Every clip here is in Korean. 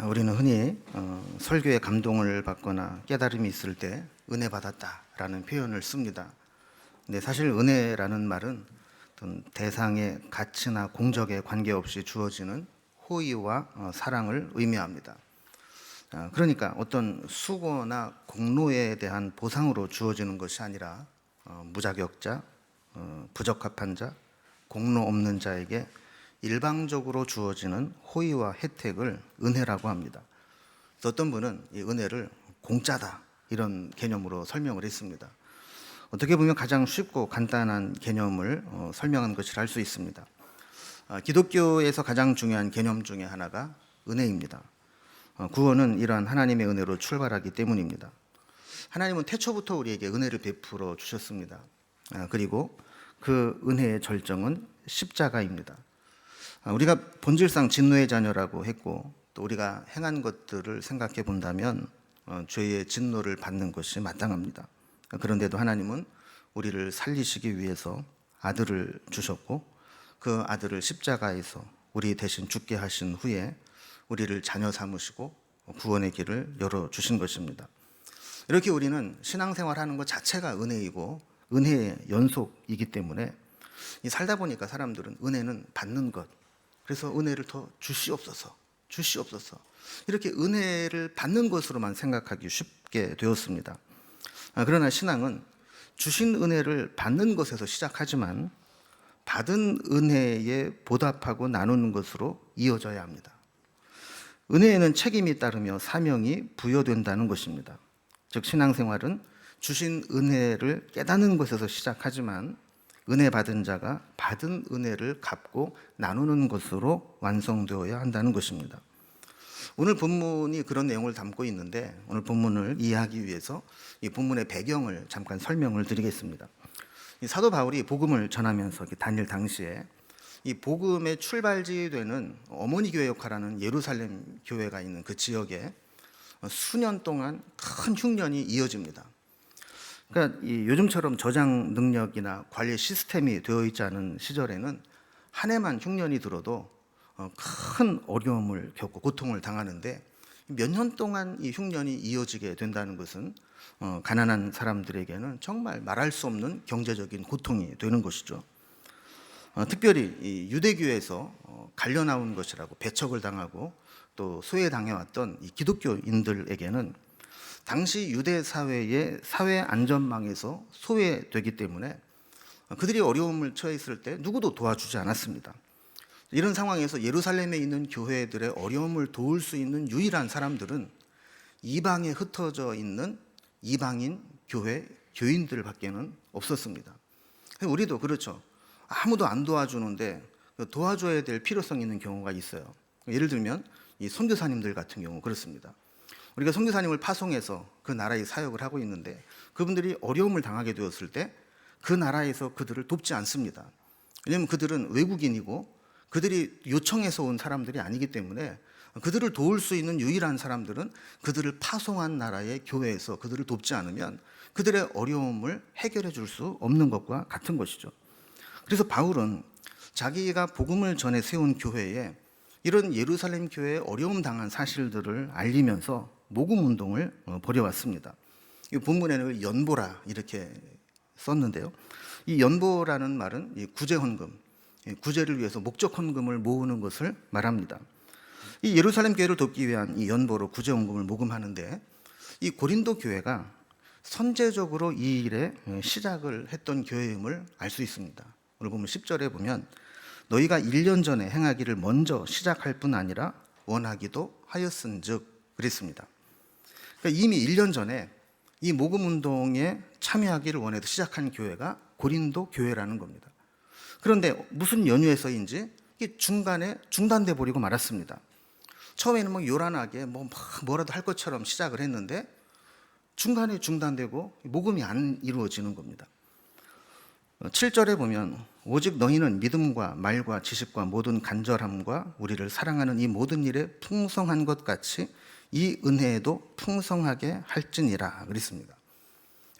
우리는 흔히 설교에 감동을 받거나 깨달음이 있을 때 은혜 받았다라는 표현을 씁니다. 근데 사실 은혜라는 말은 어떤 대상의 가치나 공적에 관계없이 주어지는 호의와 사랑을 의미합니다. 그러니까 어떤 수고나 공로에 대한 보상으로 주어지는 것이 아니라 무자격자, 부적합한 자, 공로 없는 자에게 일방적으로 주어지는 호의와 혜택을 은혜라고 합니다. 어떤 분은 이 은혜를 공짜다 이런 개념으로 설명을 했습니다. 어떻게 보면 가장 쉽고 간단한 개념을 설명한 것이라 할 수 있습니다. 기독교에서 가장 중요한 개념 중에 하나가 은혜입니다. 구원은 이러한 하나님의 은혜로 출발하기 때문입니다. 하나님은 태초부터 우리에게 은혜를 베풀어 주셨습니다. 그리고 그 은혜의 절정은 십자가입니다. 우리가 본질상 진노의 자녀라고 했고 또 우리가 행한 것들을 생각해 본다면 죄의 진노를 받는 것이 마땅합니다. 그런데도 하나님은 우리를 살리시기 위해서 아들을 주셨고 그 아들을 십자가에서 우리 대신 죽게 하신 후에 우리를 자녀 삼으시고 구원의 길을 열어주신 것입니다. 이렇게 우리는 신앙생활하는 것 자체가 은혜이고 은혜의 연속이기 때문에 살다 보니까 사람들은 은혜는 받는 것, 그래서 은혜를 더 주시옵소서 이렇게 은혜를 받는 것으로만 생각하기 쉽게 되었습니다. 그러나 신앙은 주신 은혜를 받는 것에서 시작하지만 받은 은혜에 보답하고 나누는 것으로 이어져야 합니다. 은혜에는 책임이 따르며 사명이 부여된다는 것입니다. 즉 신앙생활은 주신 은혜를 깨닫는 것에서 시작하지만 은혜 받은 자가 받은 은혜를 갚고 나누는 것으로 완성되어야 한다는 것입니다. 오늘 본문이 그런 내용을 담고 있는데 오늘 본문을 이해하기 위해서 이 본문의 배경을 잠깐 설명을 드리겠습니다. 이 사도 바울이 복음을 전하면서 다닐 당시에 이 복음의 출발지 되는 어머니 교회 역할하는 예루살렘 교회가 있는 그 지역에 수년 동안 큰 흉년이 이어집니다. 그러니까 요즘처럼 저장 능력이나 관리 시스템이 되어 있지 않은 시절에는 한 해만 흉년이 들어도 큰 어려움을 겪고 고통을 당하는데 몇 년 동안 이 흉년이 이어지게 된다는 것은 가난한 사람들에게는 정말 말할 수 없는 경제적인 고통이 되는 것이죠. 특별히 이 유대교에서 갈려 나온 것이라고 배척을 당하고 또 소외당해왔던 이 기독교인들에게는 당시 유대 사회의 사회 안전망에서 소외되기 때문에 그들이 어려움을 처했을 때 누구도 도와주지 않았습니다. 이런 상황에서 예루살렘에 있는 교회들의 어려움을 도울 수 있는 유일한 사람들은 이방에 흩어져 있는 이방인 교회 교인들밖에는 없었습니다. 우리도 그렇죠. 아무도 안 도와주는데 도와줘야 될 필요성 있는 경우가 있어요. 예를 들면 이 선교사님들 같은 경우 그렇습니다. 우리가 선교사님을 파송해서 그 나라에 사역을 하고 있는데 그분들이 어려움을 당하게 되었을 때 그 나라에서 그들을 돕지 않습니다. 왜냐하면 그들은 외국인이고 그들이 요청해서 온 사람들이 아니기 때문에 그들을 도울 수 있는 유일한 사람들은 그들을 파송한 나라의 교회에서 그들을 돕지 않으면 그들의 어려움을 해결해 줄 수 없는 것과 같은 것이죠. 그래서 바울은 자기가 복음을 전해 세운 교회에 이런 예루살렘 교회에 어려움 당한 사실들을 알리면서 모금 운동을 벌여왔습니다. 이 본문에는 연보라 이렇게 썼는데요. 이 연보라는 말은 이 구제 헌금, 구제를 위해서 목적 헌금을 모으는 것을 말합니다. 이 예루살렘 교회를 돕기 위한 이 연보로 구제 헌금을 모금하는데 이 고린도 교회가 선제적으로 이 일에 시작을 했던 교회임을 알 수 있습니다. 오늘 보면 10절에 보면 너희가 1년 전에 행하기를 먼저 시작할 뿐 아니라 원하기도 하였은즉 그랬습니다. 그러니까 이미 1년 전에 이 모금 운동에 참여하기를 원해서 시작한 교회가 고린도 교회라는 겁니다. 그런데 무슨 연유에서인지 이게 중간에 중단돼 버리고 말았습니다. 처음에는 뭐 요란하게 뭐라도 할 것처럼 시작을 했는데 중간에 중단되고 모금이 안 이루어지는 겁니다. 7절에 보면 오직 너희는 믿음과 말과 지식과 모든 간절함과 우리를 사랑하는 이 모든 일에 풍성한 것 같이 이 은혜에도 풍성하게 할지니라 그랬습니다.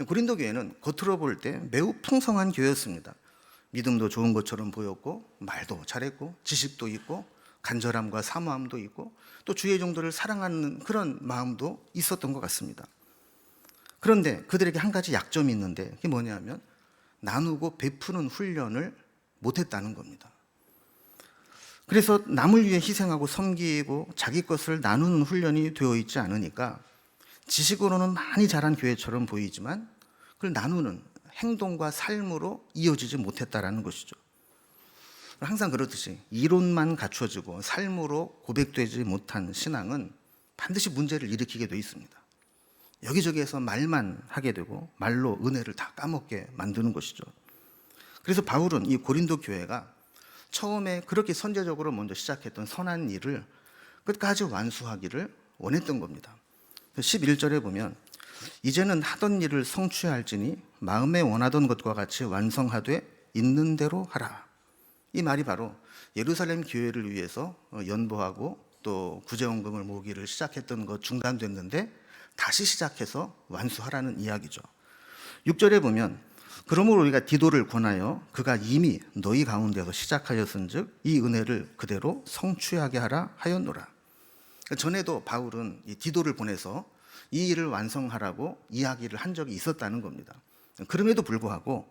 고린도 교회는 겉으로 볼 때 매우 풍성한 교회였습니다. 믿음도 좋은 것처럼 보였고 말도 잘했고 지식도 있고 간절함과 사모함도 있고 또 주의 종들을 사랑하는 그런 마음도 있었던 것 같습니다. 그런데 그들에게 한 가지 약점이 있는데 그게 뭐냐면 나누고 베푸는 훈련을 못했다는 겁니다. 그래서 남을 위해 희생하고 섬기고 자기 것을 나누는 훈련이 되어 있지 않으니까 지식으로는 많이 자란 교회처럼 보이지만 그걸 나누는 행동과 삶으로 이어지지 못했다라는 것이죠. 항상 그렇듯이 이론만 갖춰지고 삶으로 고백되지 못한 신앙은 반드시 문제를 일으키게 되어 있습니다. 여기저기에서 말만 하게 되고 말로 은혜를 다 까먹게 만드는 것이죠. 그래서 바울은 이 고린도 교회가 처음에 그렇게 선제적으로 먼저 시작했던 선한 일을 끝까지 완수하기를 원했던 겁니다. 11절에 보면 이제는 하던 일을 성취할지니 마음에 원하던 것과 같이 완성하되 있는 대로 하라. 이 말이 바로 예루살렘 교회를 위해서 연보하고 또 구제원금을 모으기를 시작했던 것 중단됐는데 다시 시작해서 완수하라는 이야기죠. 6절에 보면 그러므로 우리가 디도를 권하여 그가 이미 너희 가운데서 시작하였은즉 이 은혜를 그대로 성취하게 하라 하였노라. 전에도 바울은 이 디도를 보내서 이 일을 완성하라고 이야기를 한 적이 있었다는 겁니다. 그럼에도 불구하고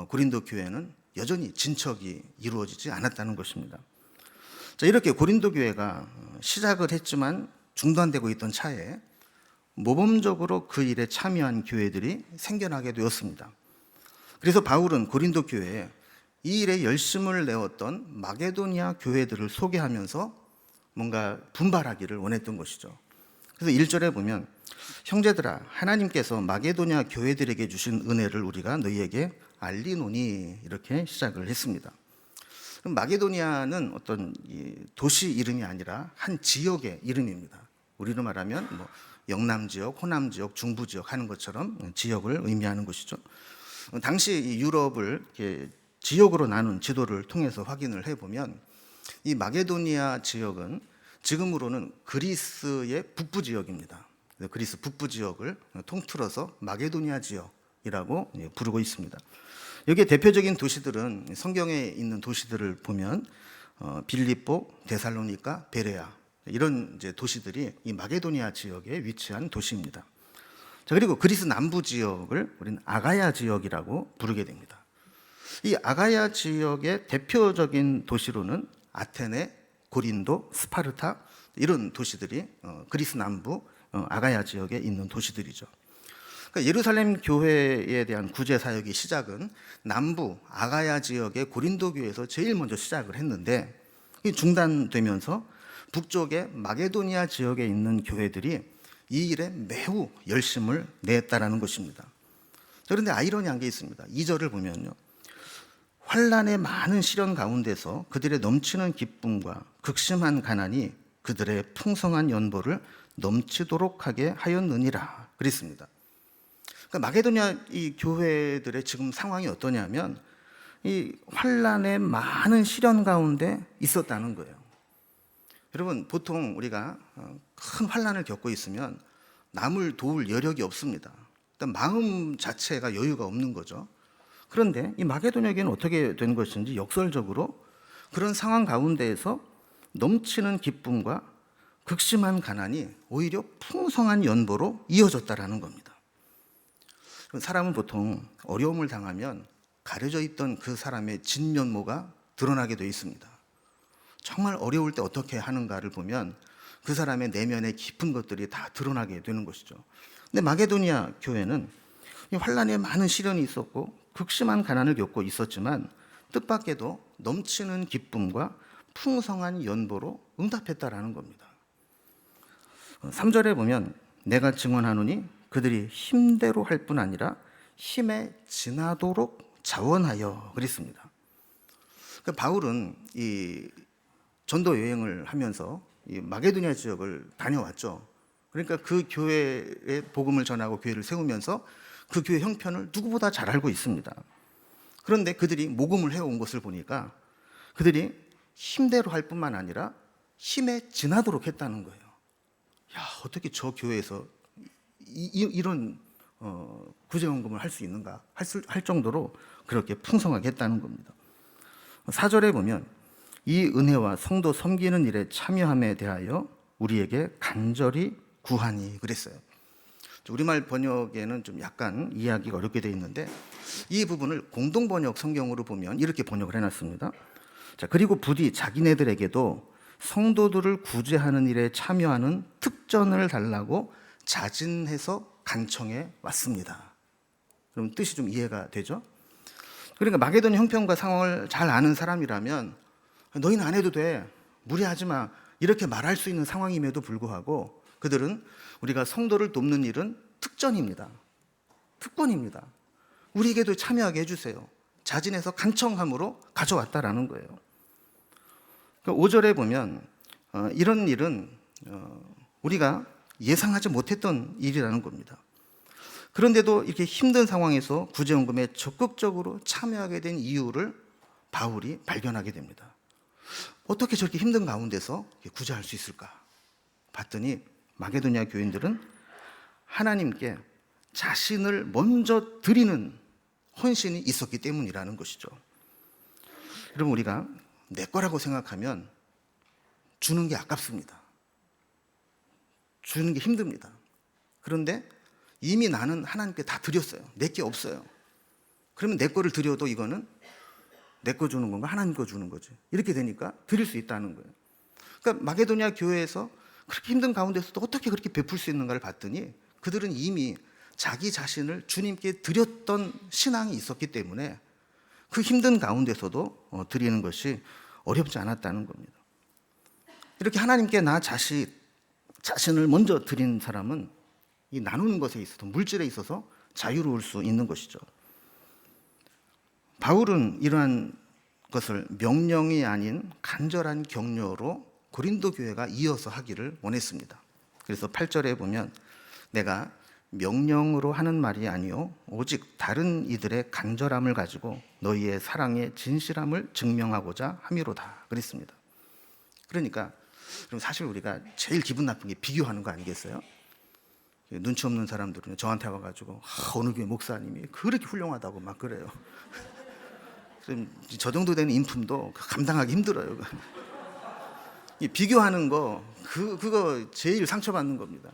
고린도 교회는 여전히 진척이 이루어지지 않았다는 것입니다. 자, 이렇게 고린도 교회가 시작을 했지만 중단되고 있던 차에 모범적으로 그 일에 참여한 교회들이 생겨나게 되었습니다. 그래서 바울은 고린도 교회에 이 일에 열심을 내었던 마게도니아 교회들을 소개하면서 뭔가 분발하기를 원했던 것이죠. 그래서 1절에 보면 형제들아 하나님께서 마게도니아 교회들에게 주신 은혜를 우리가 너희에게 알리노니 이렇게 시작을 했습니다. 그럼 마게도니아는 어떤 도시 이름이 아니라 한 지역의 이름입니다. 우리로 말하면 뭐 영남 지역, 호남 지역, 중부 지역 하는 것처럼 지역을 의미하는 것이죠. 당시 유럽을 이렇게 지역으로 나눈 지도를 통해서 확인을 해보면 이 마게도니아 지역은 지금으로는 그리스의 북부 지역입니다. 그리스 북부 지역을 통틀어서 마게도니아 지역이라고 부르고 있습니다. 여기에 대표적인 도시들은 성경에 있는 도시들을 보면 빌립보, 데살로니가, 베레아 이런 이제 도시들이 이 마게도니아 지역에 위치한 도시입니다. 자, 그리고 그리스 남부 지역을 우리는 아가야 지역이라고 부르게 됩니다. 이 아가야 지역의 대표적인 도시로는 아테네, 고린도, 스파르타 이런 도시들이 그리스 남부 아가야 지역에 있는 도시들이죠. 그러니까 예루살렘 교회에 대한 구제 사역의 시작은 남부 아가야 지역의 고린도 교회에서 제일 먼저 시작을 했는데 중단되면서 북쪽의 마게도니아 지역에 있는 교회들이 이 일에 매우 열심을 내었다라는 것입니다. 그런데 아이러니한 게 있습니다. 2절을 보면요. 환난의 많은 시련 가운데서 그들의 넘치는 기쁨과 극심한 가난이 그들의 풍성한 연보를 넘치도록 하게 하였느니라 그랬습니다. 그러니까 마게도니아 이 교회들의 지금 상황이 어떠냐면 이 환난의 많은 시련 가운데 있었다는 거예요. 여러분 보통 우리가 큰 환난을 겪고 있으면 남을 도울 여력이 없습니다. 일단 마음 자체가 여유가 없는 거죠. 그런데 이 마게도니아에게는 어떻게 된 것인지 역설적으로 그런 상황 가운데에서 넘치는 기쁨과 극심한 가난이 오히려 풍성한 연보로 이어졌다라는 겁니다. 사람은 보통 어려움을 당하면 가려져 있던 그 사람의 진면모가 드러나게 되어 있습니다. 정말 어려울 때 어떻게 하는가를 보면 그 사람의 내면의 깊은 것들이 다 드러나게 되는 것이죠. 근데 마게도니아 교회는 환난에 많은 시련이 있었고 극심한 가난을 겪고 있었지만 뜻밖에도 넘치는 기쁨과 풍성한 연보로 응답했다라는 겁니다. 3절에 보면 내가 증언하노니 그들이 힘대로 할 뿐 아니라 힘에 지나도록 자원하여 그랬습니다. 그러니까 바울은 이 전도 여행을 하면서 이 마게도니아 지역을 다녀왔죠. 그러니까 그 교회에 복음을 전하고 교회를 세우면서 그 교회 형편을 누구보다 잘 알고 있습니다. 그런데 그들이 모금을 해온 것을 보니까 그들이 힘대로 할 뿐만 아니라 힘에 지나도록 했다는 거예요. 야, 어떻게 저 교회에서 이런 구제원금을 할 수 있는가 할 정도로 그렇게 풍성하게 했다는 겁니다. 4절에 보면 이 은혜와 성도 섬기는 일에 참여함에 대하여 우리에게 간절히 구하니 그랬어요. 우리말 번역에는 좀 약간 이해하기가 어렵게 되어 있는데 이 부분을 공동 번역 성경으로 보면 이렇게 번역을 해놨습니다. 자, 그리고 부디 자기네들에게도 성도들을 구제하는 일에 참여하는 특전을 달라고 자진해서 간청해 왔습니다. 그럼 뜻이 좀 이해가 되죠? 그러니까 마게도냐 형편과 상황을 잘 아는 사람이라면 너희는 안 해도 돼, 무리하지 마, 이렇게 말할 수 있는 상황임에도 불구하고 그들은 우리가 성도를 돕는 일은 특전입니다. 특권입니다. 우리에게도 참여하게 해주세요. 자진해서 간청함으로 가져왔다라는 거예요. 5절에 보면 이런 일은 우리가 예상하지 못했던 일이라는 겁니다. 그런데도 이렇게 힘든 상황에서 구제원금에 적극적으로 참여하게 된 이유를 바울이 발견하게 됩니다. 어떻게 저렇게 힘든 가운데서 구제할 수 있을까? 봤더니 마게도냐 교인들은 하나님께 자신을 먼저 드리는 헌신이 있었기 때문이라는 것이죠. 여러분, 우리가 내 거라고 생각하면 주는 게 아깝습니다. 주는 게 힘듭니다. 그런데 이미 나는 하나님께 다 드렸어요. 내 게 없어요. 그러면 내 거를 드려도 이거는 내 거 주는 건가 하나님 거 주는 거지. 이렇게 되니까 드릴 수 있다는 거예요. 그러니까 마게도냐 교회에서 그렇게 힘든 가운데서도 어떻게 그렇게 베풀 수 있는가를 봤더니 그들은 이미 자기 자신을 주님께 드렸던 신앙이 있었기 때문에 그 힘든 가운데서도 드리는 것이 어렵지 않았다는 겁니다. 이렇게 하나님께 나 자신을 먼저 드린 사람은 이 나누는 것에 있어서, 물질에 있어서 자유로울 수 있는 것이죠. 바울은 이러한 것을 명령이 아닌 간절한 격려로 고린도 교회가 이어서 하기를 원했습니다. 그래서 8절에 보면 내가 명령으로 하는 말이 아니요 오직 다른 이들의 간절함을 가지고 너희의 사랑의 진실함을 증명하고자 함이로다 그랬습니다. 그러니까 사실 우리가 제일 기분 나쁜 게 비교하는 거 아니겠어요? 눈치 없는 사람들은 저한테 와가지고 어느 교회 목사님이 그렇게 훌륭하다고 막 그래요. 저 정도 되는 인품도 감당하기 힘들어요. 이 비교하는 거 그거 제일 상처받는 겁니다.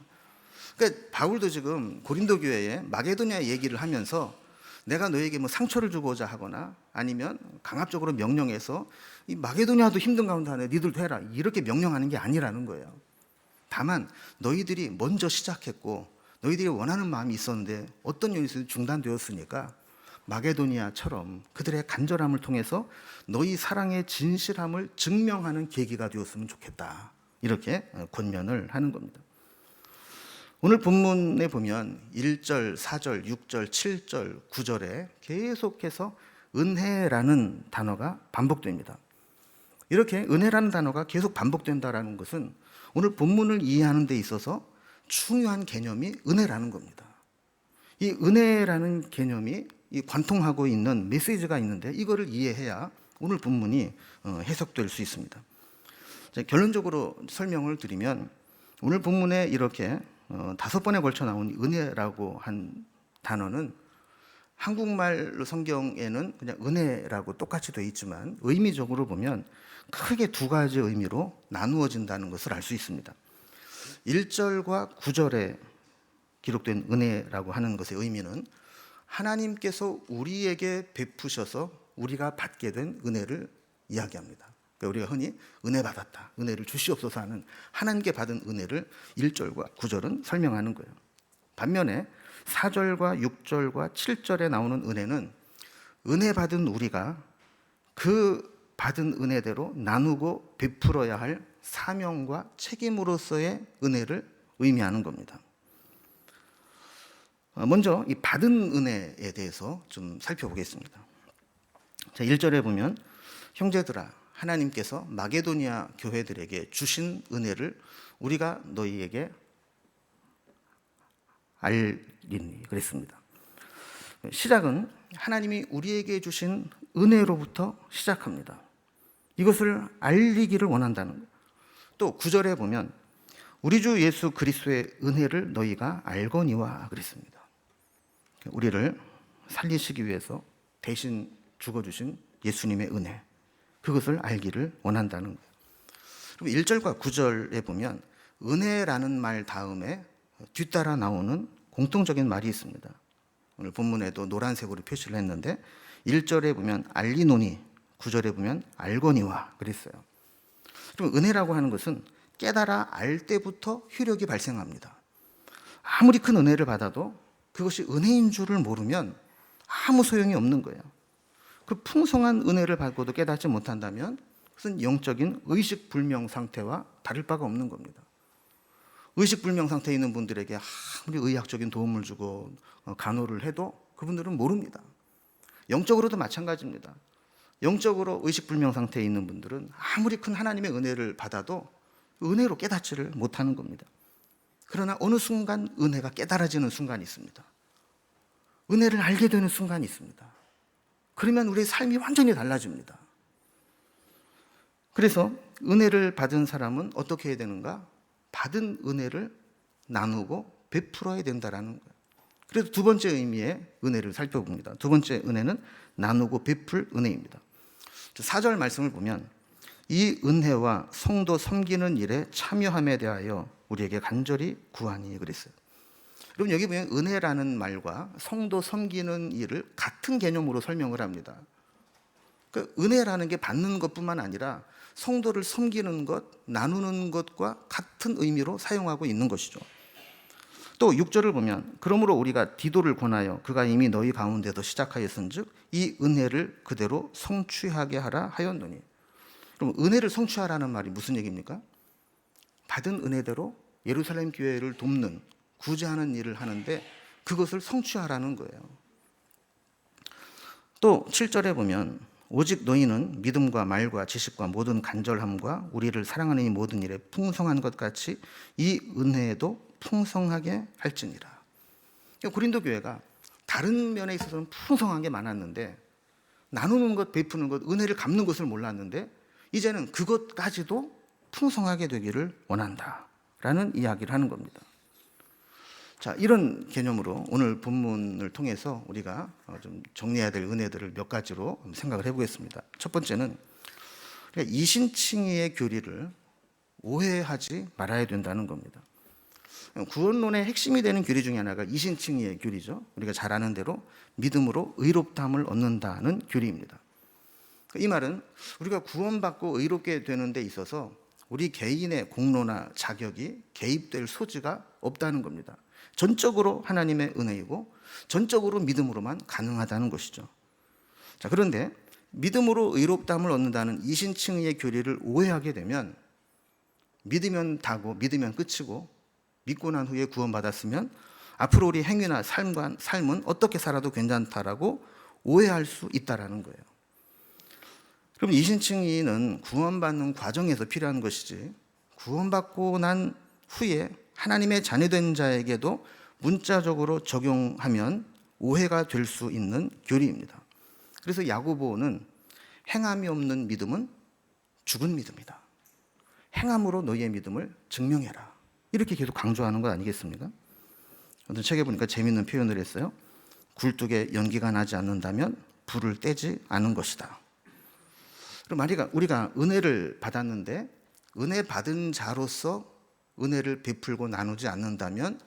그러니까 바울도 지금 고린도 교회에 마게도냐 얘기를 하면서 내가 너에게 뭐 상처를 주고자 하거나 아니면 강압적으로 명령해서 이 마게도냐도 힘든 가운데 안에 니들도 해라 이렇게 명령하는 게 아니라는 거예요. 다만 너희들이 먼저 시작했고 너희들이 원하는 마음이 있었는데 어떤 요인에서 중단되었으니까 마게도니아처럼 그들의 간절함을 통해서 너희 사랑의 진실함을 증명하는 계기가 되었으면 좋겠다. 이렇게 권면을 하는 겁니다. 오늘 본문에 보면 1절, 4절, 6절, 7절, 9절에 계속해서 은혜라는 단어가 반복됩니다. 이렇게 은혜라는 단어가 계속 반복된다는 것은 오늘 본문을 이해하는 데 있어서 중요한 개념이 은혜라는 겁니다. 이 은혜라는 개념이 이 관통하고 있는 메시지가 있는데 이거를 이해해야 오늘 본문이 해석될 수 있습니다. 결론적으로 설명을 드리면 오늘 본문에 이렇게 5번에 걸쳐 나온 은혜라고 한 단어는 한국말 성경에는 그냥 은혜라고 똑같이 되어 있지만 의미적으로 보면 크게 두 가지 의미로 나누어진다는 것을 알 수 있습니다. 1절과 9절에 기록된 은혜라고 하는 것의 의미는 하나님께서 우리에게 베푸셔서 우리가 받게 된 은혜를 이야기합니다. 그러니까 우리가 흔히 은혜 받았다, 은혜를 주시옵소서 하는 하나님께 받은 은혜를 1절과 9절은 설명하는 거예요. 반면에 4절과 6절과 7절에 나오는 은혜는 은혜 받은 우리가 그 받은 은혜대로 나누고 베풀어야 할 사명과 책임으로서의 은혜를 의미하는 겁니다. 먼저 이 받은 은혜에 대해서 좀 살펴보겠습니다. 자, 1절에 보면 형제들아 하나님께서 마게도니아 교회들에게 주신 은혜를 우리가 너희에게 알리니 그랬습니다. 시작은 하나님이 우리에게 주신 은혜로부터 시작합니다. 이것을 알리기를 원한다는 거예요. 또 9절에 보면 우리 주 예수 그리스도의 은혜를 너희가 알거니와 그랬습니다. 우리를 살리시기 위해서 대신 죽어주신 예수님의 은혜, 그것을 알기를 원한다는 거예요. 그리고 1절과 9절에 보면 은혜라는 말 다음에 뒤따라 나오는 공통적인 말이 있습니다. 오늘 본문에도 노란색으로 표시를 했는데 1절에 보면 알리노니, 9절에 보면 알거니와 그랬어요. 그럼 은혜라고 하는 것은 깨달아 알 때부터 효력이 발생합니다. 아무리 큰 은혜를 받아도 그것이 은혜인 줄을 모르면 아무 소용이 없는 거예요. 그 풍성한 은혜를 받고도 깨닫지 못한다면 그것은 영적인 의식불명 상태와 다를 바가 없는 겁니다. 의식불명 상태에 있는 분들에게 아무리 의학적인 도움을 주고 간호를 해도 그분들은 모릅니다. 영적으로도 마찬가지입니다. 영적으로 의식불명 상태에 있는 분들은 아무리 큰 하나님의 은혜를 받아도 은혜로 깨닫지를 못하는 겁니다. 그러나 어느 순간 은혜가 깨달아지는 순간이 있습니다. 은혜를 알게 되는 순간이 있습니다. 그러면 우리의 삶이 완전히 달라집니다. 그래서 은혜를 받은 사람은 어떻게 해야 되는가? 받은 은혜를 나누고 베풀어야 된다라는 거예요. 그래서 두 번째 의미의 은혜를 살펴봅니다. 두 번째 은혜는 나누고 베풀 은혜입니다. 4절 말씀을 보면 이 은혜와 성도 섬기는 일에 참여함에 대하여 우리에게 간절히 구하니 그랬어요. 여러분 여기 보면 은혜라는 말과 성도 섬기는 일을 같은 개념으로 설명을 합니다. 그러니까 은혜라는 게 받는 것뿐만 아니라 성도를 섬기는 것, 나누는 것과 같은 의미로 사용하고 있는 것이죠. 또 6절을 보면 그러므로 우리가 디도를 권하여 그가 이미 너희 가운데도 시작하였은즉 이 은혜를 그대로 성취하게 하라 하였노니. 그럼 은혜를 성취하라는 말이 무슨 얘기입니까? 받은 은혜대로 예루살렘 교회를 돕는 구제하는 일을 하는데 그것을 성취하라는 거예요. 또 7절에 보면 오직 너희는 믿음과 말과 지식과 모든 간절함과 우리를 사랑하는 이 모든 일에 풍성한 것 같이 이 은혜에도 풍성하게 할지니라. 고린도 교회가 다른 면에 있어서는 풍성한 게 많았는데 나누는 것, 베푸는 것, 은혜를 갚는 것을 몰랐는데 이제는 그것까지도 풍성하게 되기를 원한다라는 이야기를 하는 겁니다. 자, 이런 개념으로 오늘 본문을 통해서 우리가 좀 정리해야 될 은혜들을 몇 가지로 생각을 해보겠습니다. 첫 번째는 이신칭의의 교리를 오해하지 말아야 된다는 겁니다. 구원론의 핵심이 되는 교리 중에 하나가 이신칭의의 교리죠. 우리가 잘 아는 대로 믿음으로 의롭다함을 얻는다는 교리입니다. 이 말은 우리가 구원받고 의롭게 되는 데 있어서 우리 개인의 공로나 자격이 개입될 소지가 없다는 겁니다. 전적으로 하나님의 은혜이고 전적으로 믿음으로만 가능하다는 것이죠. 자, 그런데 믿음으로 의롭다함을 얻는다는 이신칭의의 교리를 오해하게 되면 믿으면 다고 믿으면 끝이고 믿고 난 후에 구원받았으면 앞으로 우리 행위나 삶은 어떻게 살아도 괜찮다라고 오해할 수 있다라는 거예요. 그럼 이신칭의는 구원받는 과정에서 필요한 것이지 구원받고 난 후에 하나님의 자녀된 자에게도 문자적으로 적용하면 오해가 될 수 있는 교리입니다. 그래서 야고보는 행함이 없는 믿음은 죽은 믿음이다. 행함으로 너희의 믿음을 증명해라. 이렇게 계속 강조하는 거 아니겠습니까? 어떤 책에 보니까 재미있는 표현을 했어요. 굴뚝에 연기가 나지 않는다면 불을 떼지 않은 것이다. 그럼 우리가 은혜를 받았는데 은혜 받은 자로서 은혜를 베풀고 나누지 않는다면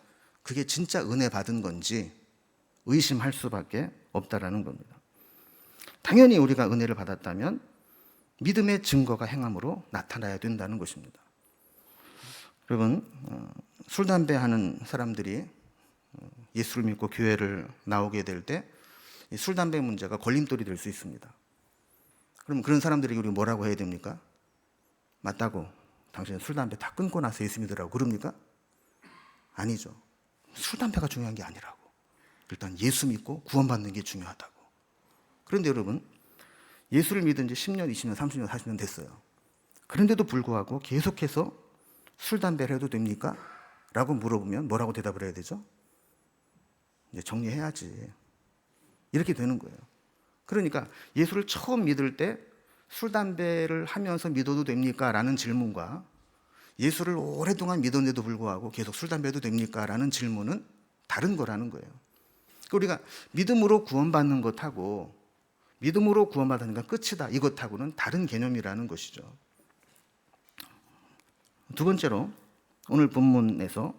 그게 진짜 은혜 받은 건지 의심할 수밖에 없다라는 겁니다. 당연히 우리가 은혜를 받았다면 믿음의 증거가 행함으로 나타나야 된다는 것입니다. 여러분, 술, 담배 하는 사람들이 예수를 믿고 교회를 나오게 될 때 술, 담배 문제가 걸림돌이 될 수 있습니다. 그럼 그런 사람들에게 우리가 뭐라고 해야 됩니까? 맞다고. 당신은 술, 담배 다 끊고 나서 예수 믿으라고 그럽니까? 아니죠. 술, 담배가 중요한 게 아니라고. 일단 예수 믿고 구원받는 게 중요하다고. 그런데 여러분, 예수를 믿은 지 10년, 20년, 30년, 40년 됐어요. 그런데도 불구하고 계속해서 술, 담배를 해도 됩니까? 라고 물어보면 뭐라고 대답을 해야 되죠? 이제 정리해야지. 이렇게 되는 거예요. 그러니까 예수를 처음 믿을 때 술, 담배를 하면서 믿어도 됩니까? 라는 질문과 예수를 오랫동안 믿었는데도 불구하고 계속 술, 담배도 됩니까? 라는 질문은 다른 거라는 거예요. 우리가 믿음으로 구원받는 것하고 믿음으로 구원받으니까 끝이다. 이것하고는 다른 개념이라는 것이죠. 두 번째로 오늘 본문에서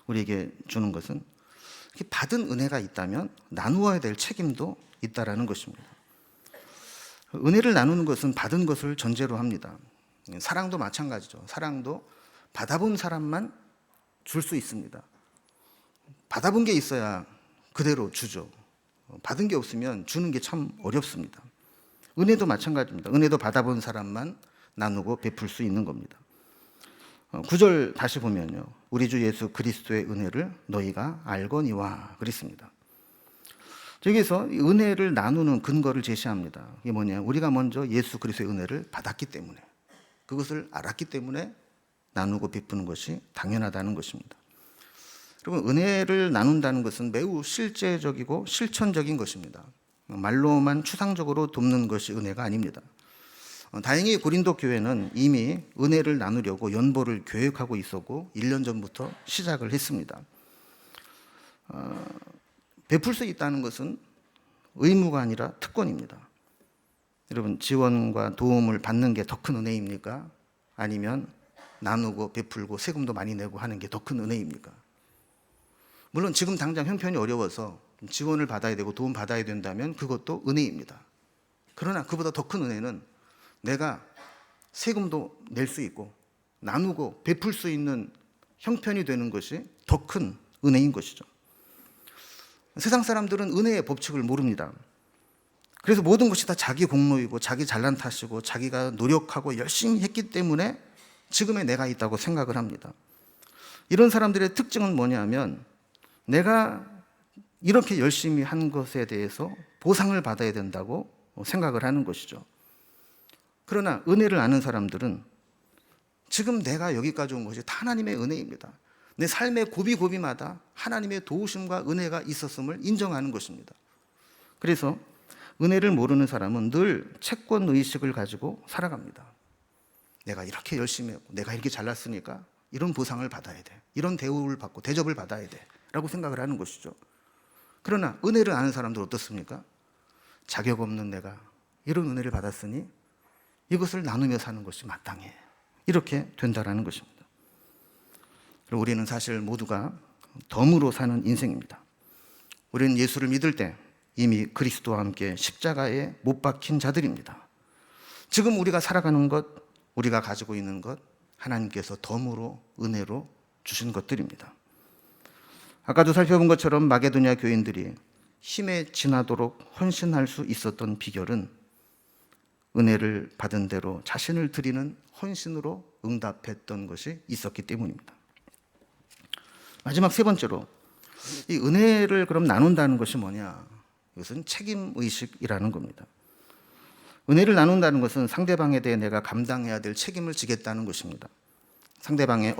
우리에게 주는 것은 받은 은혜가 있다면 나누어야 될 책임도 있다라는 것입니다. 은혜를 나누는 것은 받은 것을 전제로 합니다. 사랑도 마찬가지죠. 사랑도 받아본 사람만 줄 수 있습니다. 받아본 게 있어야 그대로 주죠. 받은 게 없으면 주는 게 참 어렵습니다. 은혜도 마찬가지입니다. 은혜도 받아본 사람만 나누고 베풀 수 있는 겁니다. 9절 다시 보면요, 우리 주 예수 그리스도의 은혜를 너희가 알거니와 그랬습니다. 여기서 은혜를 나누는 근거를 제시합니다. 이게 뭐냐, 우리가 먼저 예수 그리스도의 은혜를 받았기 때문에, 그것을 알았기 때문에 나누고 베푸는 것이 당연하다는 것입니다. 여러분, 은혜를 나눈다는 것은 매우 실제적이고 실천적인 것입니다. 말로만 추상적으로 돕는 것이 은혜가 아닙니다. 다행히 고린도 교회는 이미 은혜를 나누려고 연보를 계획하고 있었고 1년 전부터 시작을 했습니다. 베풀 수 있다는 것은 의무가 아니라 특권입니다. 여러분, 지원과 도움을 받는 게 더 큰 은혜입니까? 아니면 나누고 베풀고 세금도 많이 내고 하는 게 더 큰 은혜입니까? 물론 지금 당장 형편이 어려워서 지원을 받아야 되고 도움 받아야 된다면 그것도 은혜입니다. 그러나 그보다 더 큰 은혜는 내가 세금도 낼 수 있고 나누고 베풀 수 있는 형편이 되는 것이 더 큰 은혜인 것이죠. 세상 사람들은 은혜의 법칙을 모릅니다. 그래서 모든 것이 다 자기 공로이고 자기 잘난 탓이고 자기가 노력하고 열심히 했기 때문에 지금의 내가 있다고 생각을 합니다. 이런 사람들의 특징은 뭐냐면 내가 이렇게 열심히 한 것에 대해서 보상을 받아야 된다고 생각을 하는 것이죠. 그러나 은혜를 아는 사람들은 지금 내가 여기까지 온 것이 다 하나님의 은혜입니다. 내 삶의 고비고비마다 하나님의 도우심과 은혜가 있었음을 인정하는 것입니다. 그래서 은혜를 모르는 사람은 늘 채권의식을 가지고 살아갑니다. 내가 이렇게 열심히 했고 내가 이렇게 잘났으니까 이런 보상을 받아야 돼, 이런 대우를 받고 대접을 받아야 돼 라고 생각을 하는 것이죠. 그러나 은혜를 아는 사람들은 어떻습니까? 자격 없는 내가 이런 은혜를 받았으니 이것을 나누며 사는 것이 마땅해, 이렇게 된다라는 것입니다. 그리고 우리는 사실 모두가 덤으로 사는 인생입니다. 우리는 예수를 믿을 때 이미 그리스도와 함께 십자가에 못 박힌 자들입니다. 지금 우리가 살아가는 것, 우리가 가지고 있는 것, 하나님께서 덤으로 은혜로 주신 것들입니다. 아까도 살펴본 것처럼 마게도냐 교인들이 힘에 지나도록 헌신할 수 있었던 비결은 은혜를 받은 대로 자신을 드리는 헌신으로 응답했던 것이 있었기 때문입니다. 마지막 세 번째로, 이 은혜를 그럼 나눈다는 것이 뭐냐? 이것은 책임의식이라는 겁니다. 은혜를 나눈다는 것은 상대방에 대해 내가 감당해야 될 책임을 지겠다는 것입니다. 상대방의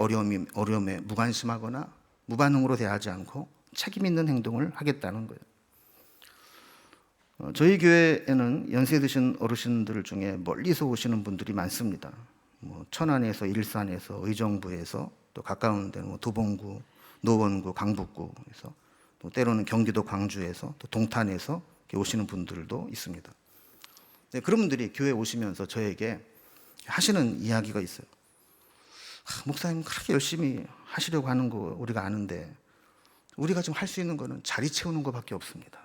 어려움에 무관심하거나 무반응으로 대하지 않고 책임 있는 행동을 하겠다는 거예요. 저희 교회에는 연세 드신 어르신들 중에 멀리서 오시는 분들이 많습니다. 천안에서, 일산에서, 의정부에서, 또 가까운 데는 도봉구, 노원구, 강북구에서, 또 때로는 경기도 광주에서, 또 동탄에서 오시는 분들도 있습니다. 네, 그런 분들이 교회에 오시면서 저에게 하시는 이야기가 있어요. 목사님 그렇게 열심히 하시려고 하는 거 우리가 아는데 우리가 지금 할 수 있는 거는 자리 채우는 것밖에 없습니다.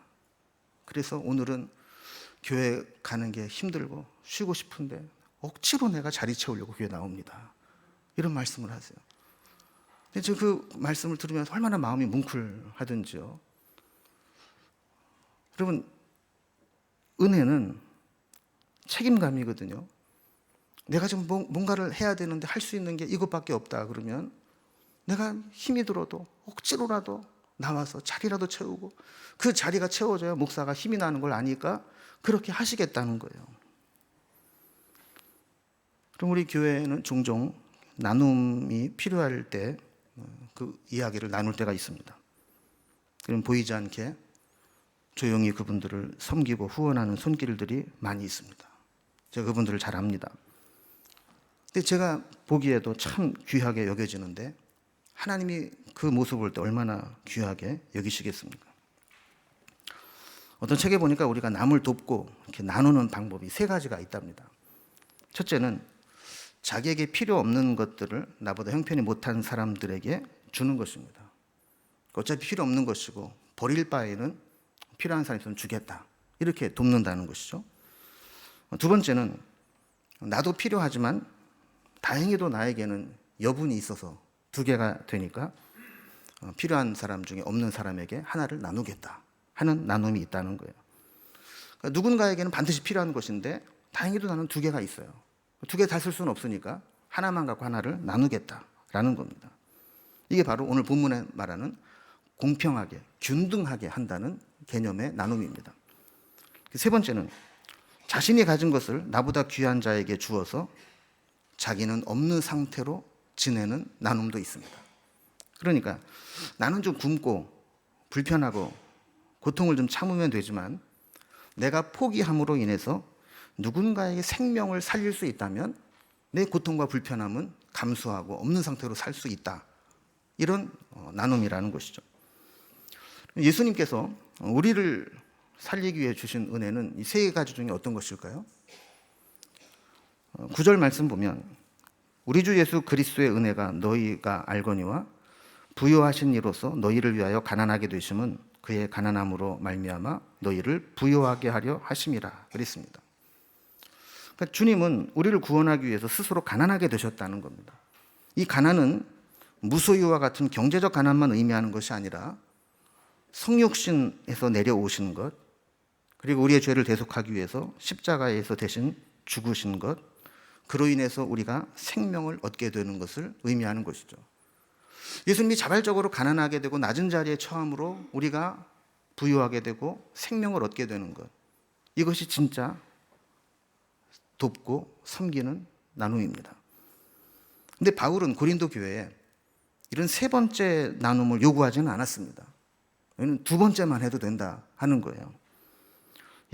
그래서 오늘은 교회 가는 게 힘들고 쉬고 싶은데 억지로 내가 자리 채우려고 교회 나옵니다. 이런 말씀을 하세요. 근데 제가 그 말씀을 들으면서 얼마나 마음이 뭉클하든지요. 여러분, 은혜는 책임감이거든요. 내가 지금 뭔가를 해야 되는데 할 수 있는 게 이것밖에 없다 그러면 내가 힘이 들어도 억지로라도 나와서 자리라도 채우고, 그 자리가 채워져야 목사가 힘이 나는 걸 아니까 그렇게 하시겠다는 거예요. 그럼 우리 교회는 종종 나눔이 필요할 때 그 이야기를 나눌 때가 있습니다. 그럼 보이지 않게 조용히 그분들을 섬기고 후원하는 손길들이 많이 있습니다. 제가 그분들을 잘 압니다. 근데 제가 보기에도 참 귀하게 여겨지는데 하나님이 그 모습을 볼 때 얼마나 귀하게 여기시겠습니까? 어떤 책에 보니까 우리가 남을 돕고 이렇게 나누는 방법이 세 가지가 있답니다. 첫째는 자기에게 필요 없는 것들을 나보다 형편이 못한 사람들에게 주는 것입니다. 어차피 필요 없는 것이고 버릴 바에는 필요한 사람이 있으면 주겠다, 이렇게 돕는다는 것이죠. 두 번째는 나도 필요하지만 다행히도 나에게는 여분이 있어서 두 개가 되니까 필요한 사람 중에 없는 사람에게 하나를 나누겠다 하는 나눔이 있다는 거예요. 그러니까 누군가에게는 반드시 필요한 것인데 다행히도 나는 두 개가 있어요. 두 개 다 쓸 수는 없으니까 하나만 갖고 하나를 나누겠다라는 겁니다. 이게 바로 오늘 본문에 말하는 공평하게, 균등하게 한다는 개념의 나눔입니다. 세 번째는 자신이 가진 것을 나보다 귀한 자에게 주어서 자기는 없는 상태로 지내는 나눔도 있습니다. 그러니까 나는 좀 굶고 불편하고 고통을 좀 참으면 되지만 내가 포기함으로 인해서 누군가에게 생명을 살릴 수 있다면 내 고통과 불편함은 감수하고 없는 상태로 살 수 있다. 이런 나눔이라는 것이죠. 예수님께서 우리를 살리기 위해 주신 은혜는 이 세 가지 중에 어떤 것일까요? 9절 말씀 보면 우리 주 예수 그리스도의 은혜가 너희가 알거니와 부요하신 이로써 너희를 위하여 가난하게 되심은 그의 가난함으로 말미암아 너희를 부요하게 하려 하심이라 그랬습니다. 그러니까 주님은 우리를 구원하기 위해서 스스로 가난하게 되셨다는 겁니다. 이 가난은 무소유와 같은 경제적 가난만 의미하는 것이 아니라 성육신에서 내려오신 것, 그리고 우리의 죄를 대속하기 위해서 십자가에서 대신 죽으신 것, 그로 인해서 우리가 생명을 얻게 되는 것을 의미하는 것이죠. 예수님이 자발적으로 가난하게 되고 낮은 자리에 처함으로 우리가 부유하게 되고 생명을 얻게 되는 것, 이것이 진짜 돕고 섬기는 나눔입니다. 근데 바울은 고린도 교회에 이런 세 번째 나눔을 요구하지는 않았습니다. 두 번째만 해도 된다 하는 거예요.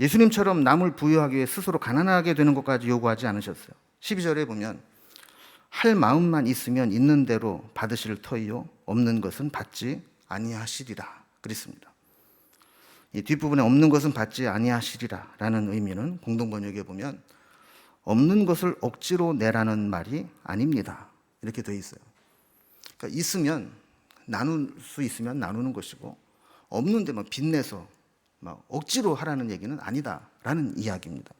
예수님처럼 남을 부유하기 위해 스스로 가난하게 되는 것까지 요구하지 않으셨어요. 12절에 보면 할 마음만 있으면 있는 대로 받으실 터이요 없는 것은 받지 아니하시리라 그랬습니다. 이 뒷부분에 없는 것은 받지 아니하시리라 라는 의미는 공동번역에 보면 없는 것을 억지로 내라는 말이 아닙니다, 이렇게 되어 있어요. 그러니까 있으면 나눌 수 있으면 나누는 것이고 없는데 막 빚내서 막 억지로 하라는 얘기는 아니다라는 이야기입니다.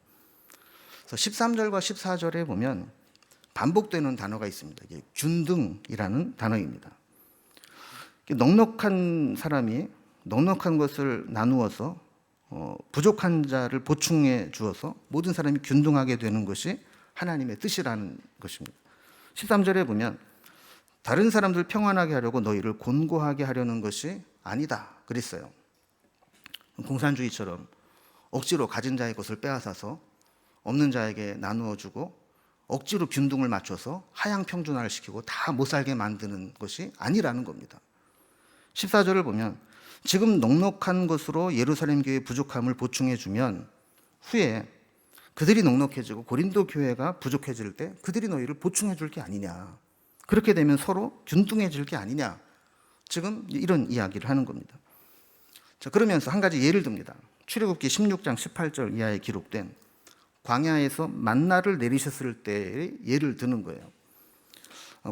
그래서 13절과 14절에 보면 반복되는 단어가 있습니다. 이게 균등이라는 단어입니다. 넉넉한 사람이 넉넉한 것을 나누어서 부족한 자를 보충해 주어서 모든 사람이 균등하게 되는 것이 하나님의 뜻이라는 것입니다. 13절에 보면 다른 사람들 평안하게 하려고 너희를 곤고하게 하려는 것이 아니다 그랬어요. 공산주의처럼 억지로 가진 자의 것을 빼앗아서 없는 자에게 나누어 주고 억지로 균등을 맞춰서 하향 평준화를 시키고 다 못 살게 만드는 것이 아니라는 겁니다. 14절을 보면 지금 넉넉한 것으로 예루살렘 교회의 부족함을 보충해 주면 후에 그들이 넉넉해지고 고린도 교회가 부족해질 때 그들이 너희를 보충해 줄 게 아니냐, 그렇게 되면 서로 균등해질 게 아니냐, 지금 이런 이야기를 하는 겁니다. 자, 그러면서 한 가지 예를 듭니다. 출애굽기 16장 18절 이하에 기록된 광야에서 만나를 내리셨을 때의 예를 드는 거예요.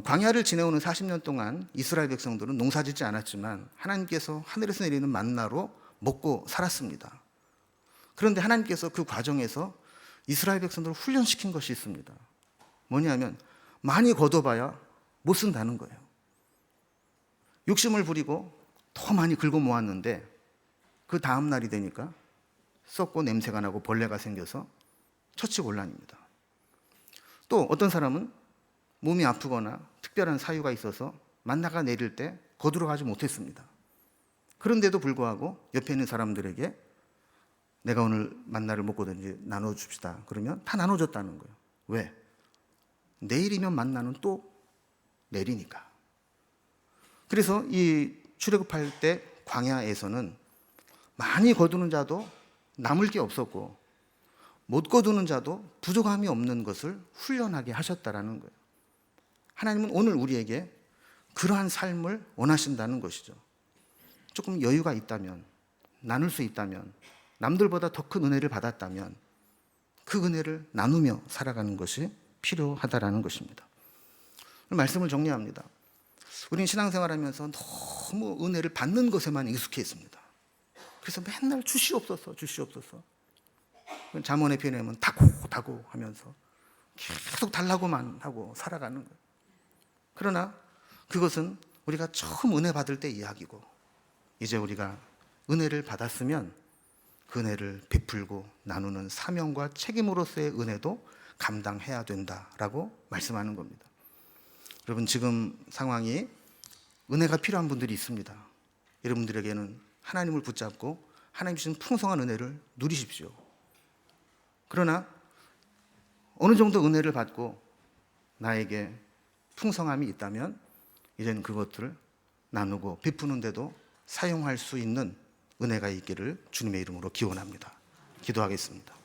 광야를 지내오는 40년 동안 이스라엘 백성들은 농사짓지 않았지만 하나님께서 하늘에서 내리는 만나로 먹고 살았습니다. 그런데 하나님께서 그 과정에서 이스라엘 백성들을 훈련시킨 것이 있습니다. 뭐냐면 많이 걷어봐야 못 쓴다는 거예요. 욕심을 부리고 더 많이 긁어 모았는데 그 다음 날이 되니까 썩고 냄새가 나고 벌레가 생겨서 처치곤란입니다. 또 어떤 사람은 몸이 아프거나 특별한 사유가 있어서 만나가 내릴 때 거두러 가지 못했습니다. 그런데도 불구하고 옆에 있는 사람들에게 내가 오늘 만나를 먹고든지 나눠줍시다 그러면 다 나눠줬다는 거예요. 왜? 내일이면 만나는 또 내리니까. 그래서 이 출애굽할 때 광야에서는 많이 거두는 자도 남을 게 없었고 못 거두는 자도 부족함이 없는 것을 훈련하게 하셨다라는 거예요. 하나님은 오늘 우리에게 그러한 삶을 원하신다는 것이죠. 조금 여유가 있다면, 나눌 수 있다면 남들보다 더 큰 은혜를 받았다면 그 은혜를 나누며 살아가는 것이 필요하다라는 것입니다. 말씀을 정리합니다. 우리는 신앙생활하면서 너무 은혜를 받는 것에만 익숙해 있습니다. 그래서 맨날 주시옵소서, 주시옵소서. 잠언의 표현에 보면 다고 하면서 계속 달라고만 하고 살아가는 거예요. 그러나 그것은 우리가 처음 은혜 받을 때 이야기고, 이제 우리가 은혜를 받았으면 그 은혜를 베풀고 나누는 사명과 책임으로서의 은혜도 감당해야 된다라고 말씀하는 겁니다. 여러분, 지금 상황이 은혜가 필요한 분들이 있습니다. 여러분들에게는 하나님을 붙잡고 하나님 주신 풍성한 은혜를 누리십시오. 그러나 어느 정도 은혜를 받고 나에게 풍성함이 있다면 이제는 그것들을 나누고 베푸는데도 사용할 수 있는 은혜가 있기를 주님의 이름으로 기원합니다. 기도하겠습니다.